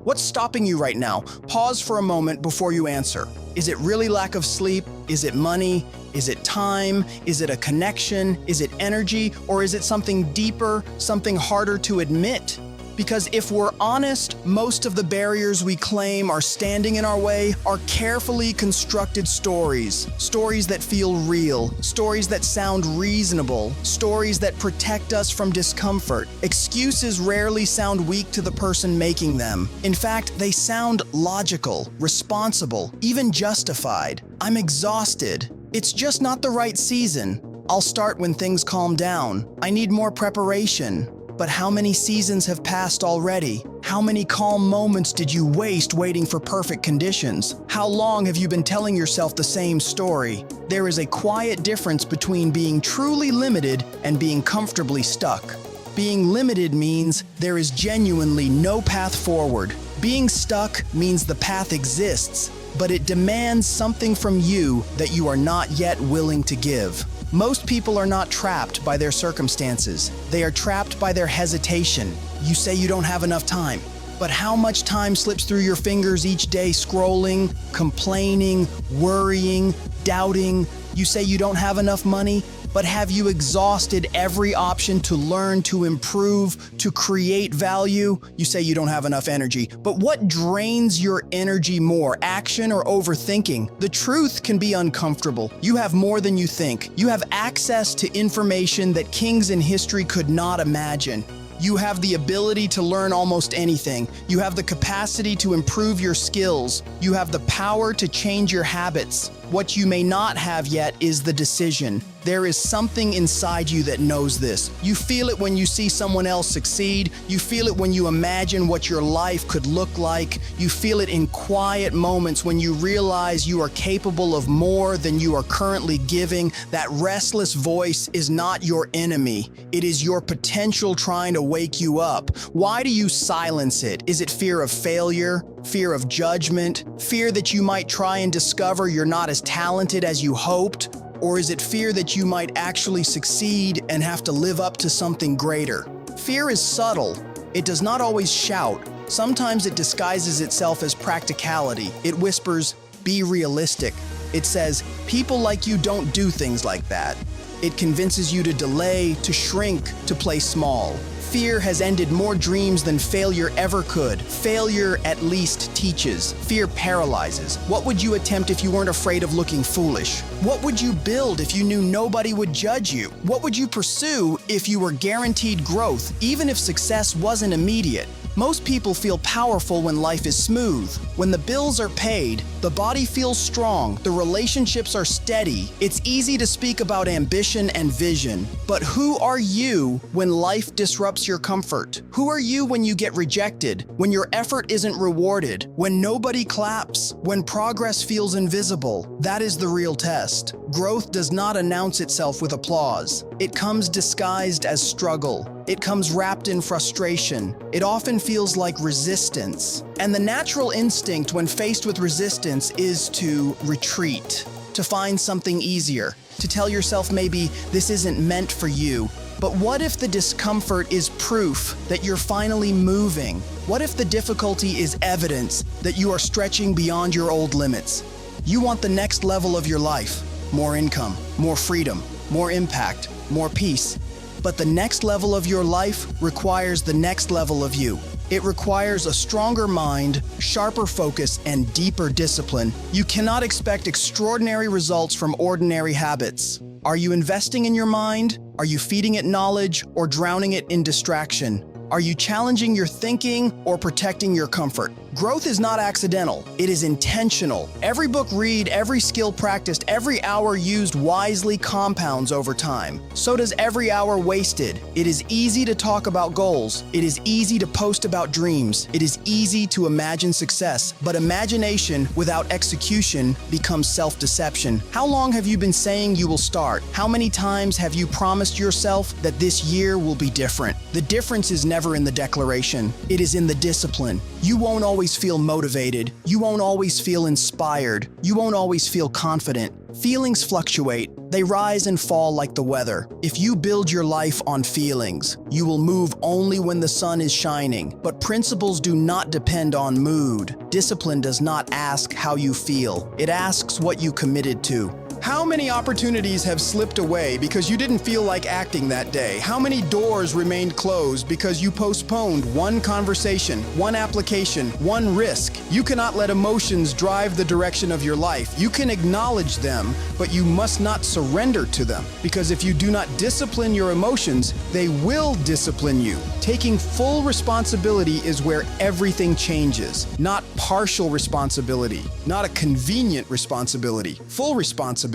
What's stopping you right now? Pause for a moment before you answer. Is it really lack of sleep? Is it money? Is it time? Is it a connection? Is it energy? Or is it something deeper, something harder to admit? Because if we're honest, most of the barriers we claim are standing in our way are carefully constructed stories. Stories that feel real, stories that sound reasonable, stories that protect us from discomfort. Excuses rarely sound weak to the person making them. In fact, they sound logical, responsible, even justified. I'm exhausted. It's just not the right season. I'll start when things calm down. I need more preparation. But how many seasons have passed already? How many calm moments did you waste waiting for perfect conditions? How long have you been telling yourself the same story? There is a quiet difference between being truly limited and being comfortably stuck. Being limited means there is genuinely no path forward. Being stuck means the path exists, but it demands something from you that you are not yet willing to give. Most people are not trapped by their circumstances. They are trapped by their hesitation. You say you don't have enough time. But how much time slips through your fingers each day scrolling, complaining, worrying, doubting? You say you don't have enough money, but have you exhausted every option to learn, to improve, to create value? You say you don't have enough energy, but what drains your energy more, action or overthinking? The truth can be uncomfortable. You have more than you think. You have access to information that kings in history could not imagine. You have the ability to learn almost anything. You have the capacity to improve your skills. You have the power to change your habits. What you may not have yet is the decision. There is something inside you that knows this. You feel it when you see someone else succeed. You feel it when you imagine what your life could look like. You feel it in quiet moments when you realize you are capable of more than you are currently giving. That restless voice is not your enemy. It is your potential trying to wake you up. Why do you silence it? Is it fear of failure? Fear of judgment? Fear that you might try and discover you're not as talented as you hoped? Or is it fear that you might actually succeed and have to live up to something greater? Fear is subtle. It does not always shout. Sometimes it disguises itself as practicality. It whispers, "Be realistic." It says, "People like you don't do things like that." It convinces you to delay, to shrink, to play small. Fear has ended more dreams than failure ever could. Failure at least teaches. Fear paralyzes. What would you attempt if you weren't afraid of looking foolish? What would you build if you knew nobody would judge you? What would you pursue if you were guaranteed growth, even if success wasn't immediate? Most people feel powerful when life is smooth. When the bills are paid, the body feels strong, the relationships are steady. It's easy to speak about ambition and vision. But who are you when life disrupts your comfort? Who are you when you get rejected, when your effort isn't rewarded, when nobody claps, when progress feels invisible? That is the real test. Growth does not announce itself with applause. It comes disguised as struggle. It comes wrapped in frustration. It often feels like resistance. And the natural instinct when faced with resistance is to retreat, to find something easier, to tell yourself maybe this isn't meant for you. But what if the discomfort is proof that you're finally moving? What if the difficulty is evidence that you are stretching beyond your old limits? You want the next level of your life, more income, more freedom, more impact, more peace. But the next level of your life requires the next level of you. It requires a stronger mind, sharper focus, and deeper discipline. You cannot expect extraordinary results from ordinary habits. Are you investing in your mind? Are you feeding it knowledge or drowning it in distraction? Are you challenging your thinking or protecting your comfort? Growth is not accidental. It is intentional. Every book read, every skill practiced, every hour used wisely compounds over time. So does every hour wasted. It is easy to talk about goals. It is easy to post about dreams. It is easy to imagine success. But imagination without execution becomes self-deception. How long have you been saying you will start? How many times have you promised yourself that this year will be different? The difference is never in the declaration. It is in the discipline. You won't always feel motivated. You won't always feel inspired. You won't always feel confident. Feelings fluctuate. They rise and fall like the weather. If you build your life on feelings, you will move only when the sun is shining. But principles do not depend on mood. Discipline does not ask how you feel. It asks what you committed to. How many opportunities have slipped away because you didn't feel like acting that day? How many doors remained closed because you postponed one conversation, one application, one risk? You cannot let emotions drive the direction of your life. You can acknowledge them, but you must not surrender to them. Because if you do not discipline your emotions, they will discipline you. Taking full responsibility is where everything changes. Not partial responsibility, not a convenient responsibility, full responsibility.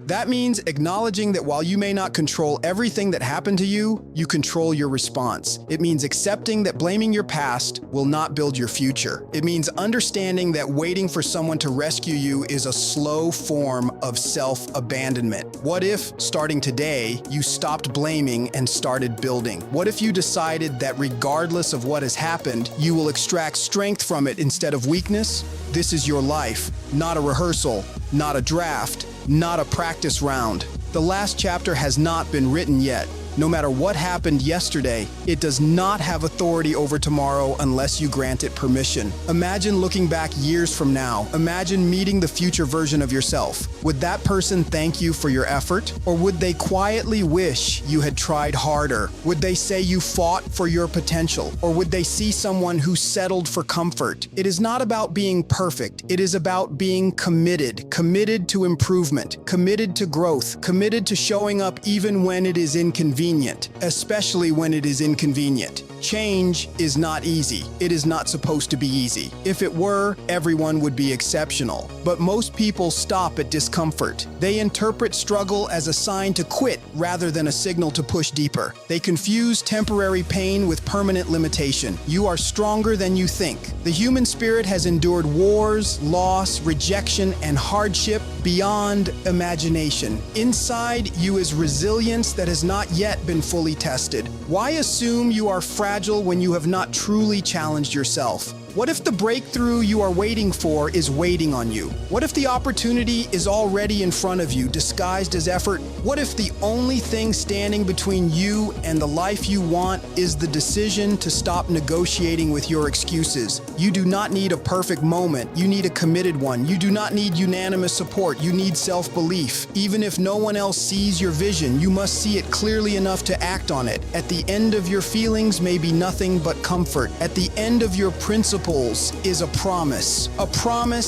That means acknowledging that while you may not control everything that happened to you, you control your response. It means accepting that blaming your past will not build your future. It means understanding that waiting for someone to rescue you is a slow form of self-abandonment. What if, starting today, you stopped blaming and started building? What if you decided that regardless of what has happened, you will extract strength from it instead of weakness? This is your life, not a rehearsal, not a draft, not a practice round. The last chapter has not been written yet. No matter what happened yesterday, it does not have authority over tomorrow unless you grant it permission. Imagine looking back years from now. Imagine meeting the future version of yourself. Would that person thank you for your effort? Or would they quietly wish you had tried harder? Would they say you fought for your potential? Or would they see someone who settled for comfort? It is not about being perfect. It is about being committed. Committed to improvement. Committed to growth. Committed to showing up even when it is inconvenient. Especially when it is inconvenient. Change is not easy. It is not supposed to be easy. If it were, everyone would be exceptional. But most people stop at discomfort. They interpret struggle as a sign to quit rather than a signal to push deeper. They confuse temporary pain with permanent limitation. You are stronger than you think. The human spirit has endured wars, loss, rejection, and hardship beyond imagination. Inside you is resilience that has not yet been fully tested. Why assume you are fragile when you have not truly challenged yourself? What if the breakthrough you are waiting for is waiting on you? What if the opportunity is already in front of you, disguised as effort? What if the only thing standing between you and the life you want is the decision to stop negotiating with your excuses? You do not need a perfect moment. You need a committed one. You do not need unanimous support. You need self-belief. Even if no one else sees your vision, you must see it clearly enough to act on it. At the end of your feelings may be nothing but comfort. At the end of your principles is a promise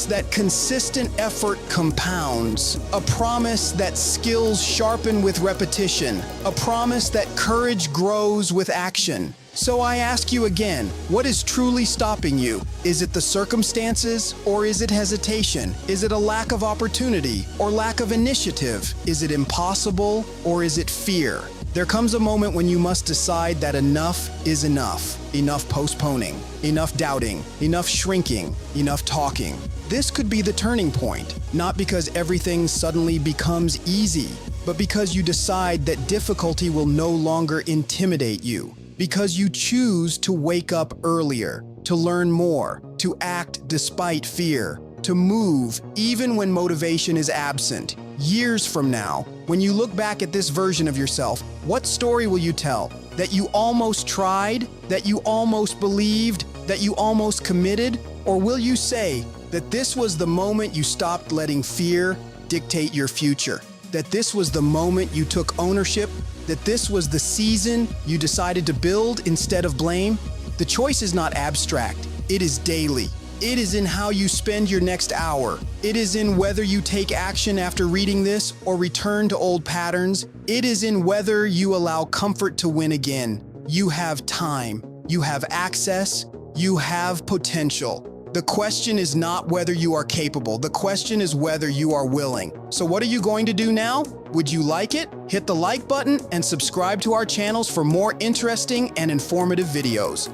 that consistent effort compounds, a promise that skills sharpen with repetition, a promise that courage grows with action. So I ask you again, what is truly stopping you? Is it the circumstances or is it hesitation? Is it a lack of opportunity or lack of initiative? Is it impossible or is it fear? There comes a moment when you must decide that enough is enough. Enough postponing, enough doubting, enough shrinking, enough talking. This could be the turning point, not because everything suddenly becomes easy, but because you decide that difficulty will no longer intimidate you. Because you choose to wake up earlier, to learn more, to act despite fear, to move even when motivation is absent. Years from now, when you look back at this version of yourself, what story will you tell? That you almost tried? That you almost believed? That you almost committed? Or will you say that this was the moment you stopped letting fear dictate your future? That this was the moment you took ownership? That this was the season you decided to build instead of blame? The choice is not abstract. It is daily. It is in how you spend your next hour. It is in whether you take action after reading this or return to old patterns. It is in whether you allow comfort to win again. You have time. You have access. You have potential. The question is not whether you are capable. The question is whether you are willing. So what are you going to do now? Would you like it? Hit the like button and subscribe to our channels for more interesting and informative videos.